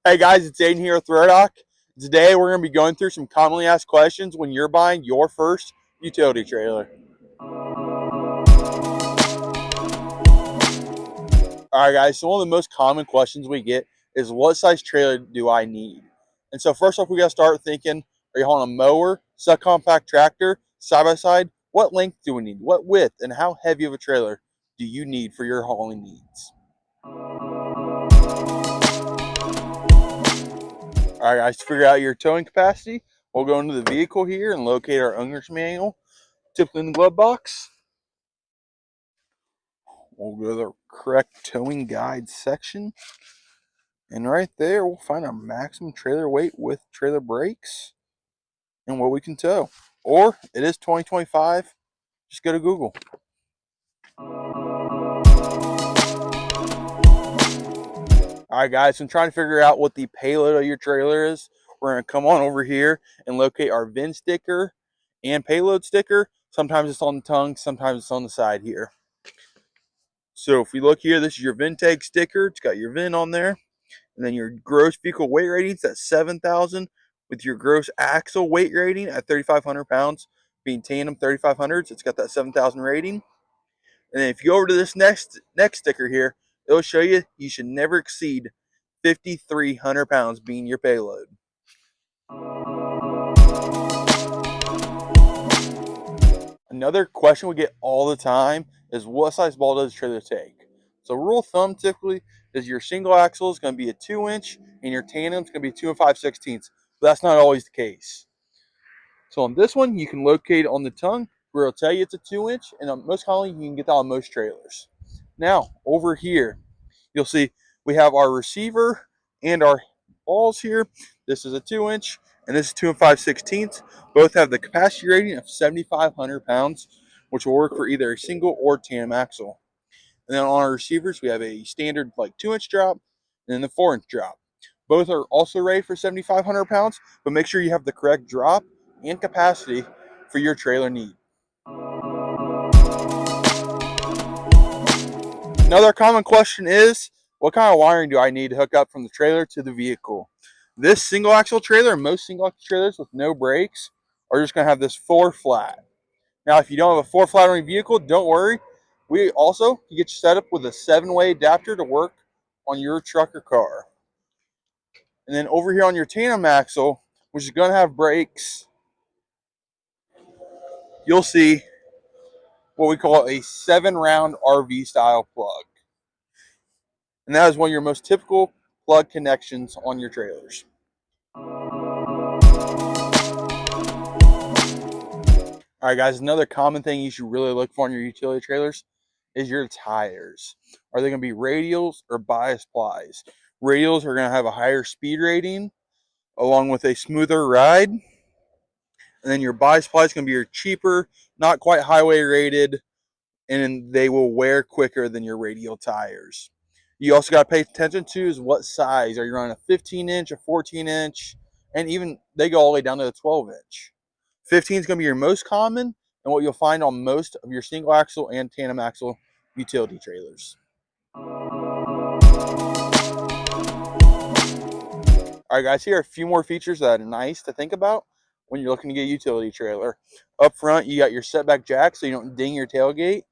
Hey guys, it's Aiden here with Rodoc. Today we're going to be going through some commonly asked questions when you're buying your first utility trailer. Alright guys, so one of the most common questions we get is what size trailer do I need? And so first off, we got to start thinking, are you hauling a mower, subcompact tractor, side-by-side? What length do we need? What width? And how heavy of a trailer do you need for your hauling needs? Alright guys, to figure out your towing capacity, we'll go into the vehicle here and locate our owner's manual, typically in the glove box. We'll go to the correct towing guide section. And right there, we'll find our maximum trailer weight with trailer brakes and what we can tow. Or it is 2025, just go to Google. Alright guys, so I'm trying to figure out what the payload of your trailer is. We're going to come on over here and locate our VIN sticker and payload sticker. Sometimes it's on the tongue, sometimes it's on the side here. So if we look here, this is your VIN tag sticker. It's got your VIN on there. And then your gross vehicle weight rating is at 7,000 with your gross axle weight rating at 3,500 pounds. Being tandem 3,500s, it's got that 7,000 rating. And then if you go over to this next sticker here, it'll show you should never exceed 5,300 pounds being your payload. Another question we get all the time is what size ball does the trailer take? So rule of thumb typically is your single axle is going to be a 2-inch and your tandem is going to be 2 5/16. But that's not always the case. So on this one, you can locate on the tongue where it'll tell you it's a 2-inch, and most commonly you can get that on most trailers. Now over here, you'll see we have our receiver and our balls here. This is a 2-inch and this is 2 5/16. Both have the capacity rating of 7,500 pounds, which will work for either a single or tandem axle. And then on our receivers, we have a standard like 2-inch drop and then the 4-inch drop. Both are also rated for 7,500 pounds, but make sure you have the correct drop and capacity for your trailer need. Another common question is, what kind of wiring do I need to hook up from the trailer to the vehicle? This single axle trailer, most single axle trailers with no brakes, are just going to have this 4 flat. Now, if you don't have a 4 flat on your vehicle, don't worry. We also can get you set up with a 7-way adapter to work on your truck or car. And then over here on your tandem axle, which is going to have brakes, you'll see what we call a 7-round RV style plug. And that is one of your most typical plug connections on your trailers. All right, guys, another common thing you should really look for on your utility trailers is your tires. Are they going to be radials or bias plies? Radials are going to have a higher speed rating along with a smoother ride. And then your bias plies is going to be your cheaper, not quite highway rated, and they will wear quicker than your radial tires. You also got to pay attention to is what size. Are you running a 15-inch, a 14-inch, and even they go all the way down to the 12-inch. 15 is going to be your most common and what you'll find on most of your single axle and tandem axle utility trailers. All right, guys, here are a few more features that are nice to think about when you're looking to get a utility trailer. Up front, you got your setback jack so you don't ding your tailgate.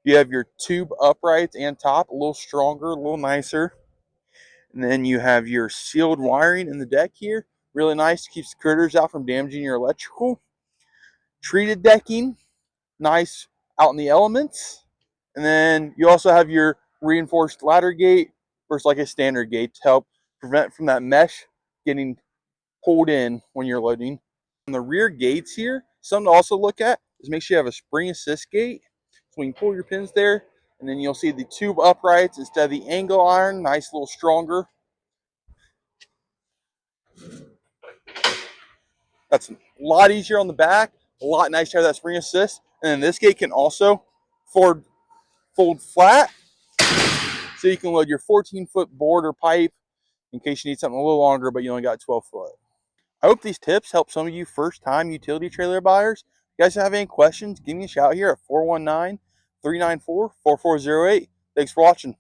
You have your tube uprights and top, a little stronger, a little nicer. And then you have your sealed wiring in the deck here. Really nice, keeps the critters out from damaging your electrical. Treated decking, nice out in the elements. And then you also have your reinforced ladder gate versus like a standard gate to help prevent from that mesh getting pulled in when you're loading. On the rear gates here, something to also look at is make sure you have a spring assist gate. So when you pull your pins there, and then you'll see the tube uprights instead of the angle iron, nice, a little stronger. That's a lot easier on the back, a lot nicer to have that spring assist. And then this gate can also fold flat, so you can load your 14-foot board or pipe in case you need something a little longer, but you only got 12 foot. I hope these tips help some of you first-time utility trailer buyers. If you guys have any questions, give me a shout here at 419-394-4408. Thanks for watching.